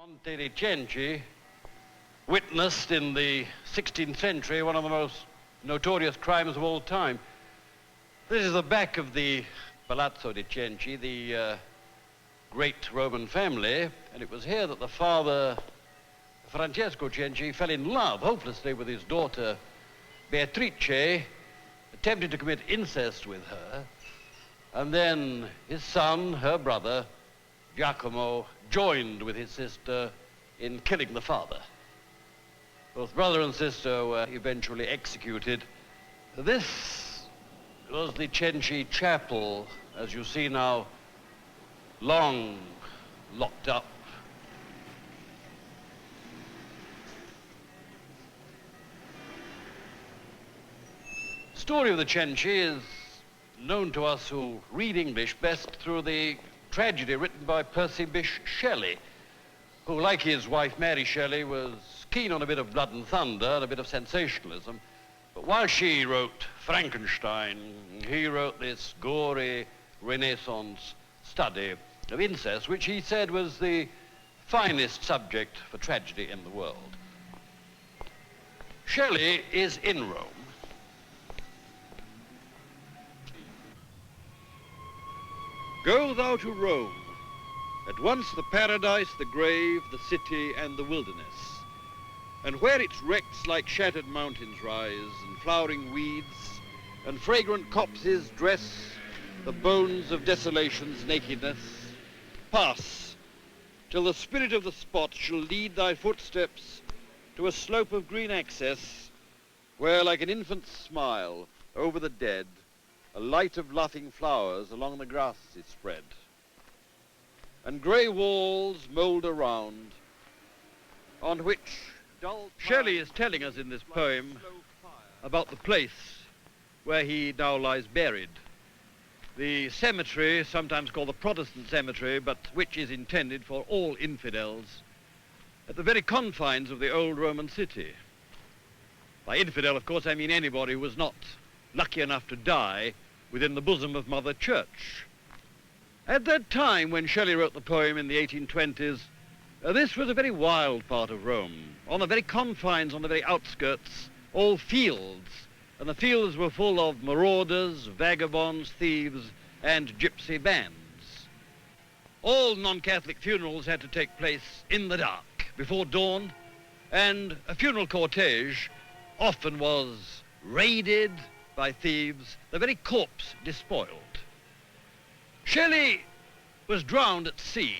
Monte di Cenci witnessed in the 16th century one of the most notorious crimes of all time. This is the back of the Palazzo di Cenci, the great Roman family, and it was here that the father, Francesco Cenci, fell in love hopelessly with his daughter Beatrice, attempted to commit incest with her, and then his son, her brother, Giacomo, joined with his sister in killing the father. Both brother and sister were eventually executed. This was the Cenci Chapel, as you see now, long locked up. The story of the Cenci is known to us who read English best through the tragedy written by Percy Bysshe Shelley, who, like his wife Mary Shelley, was keen on a bit of blood and thunder and a bit of sensationalism. But while she wrote Frankenstein, he wrote this gory Renaissance study of incest, which he said was the finest subject for tragedy in the world. Shelley is in Rome. Go thou to Rome, at once the paradise, the grave, the city, and the wilderness. And where its wrecks like shattered mountains rise, and flowering weeds, and fragrant copses dress the bones of desolation's nakedness, pass, till the spirit of the spot shall lead thy footsteps to a slope of green access, where like an infant's smile over the dead, a light of laughing flowers along the grass is spread, and grey walls moulder round, on which dull... Shelley is telling us in this poem about the place where he now lies buried. The cemetery, sometimes called the Protestant cemetery, but which is intended for all infidels, at the very confines of the old Roman city. By infidel, of course, I mean anybody who was not lucky enough to die within the bosom of Mother Church. At that time, when Shelley wrote the poem in the 1820s, this was a very wild part of Rome. On the very confines, on the very outskirts, all fields, and the fields were full of marauders, vagabonds, thieves, and gypsy bands. All non-Catholic funerals had to take place in the dark, before dawn, and a funeral cortege often was raided by thieves, the very corpse despoiled. Shelley was drowned at sea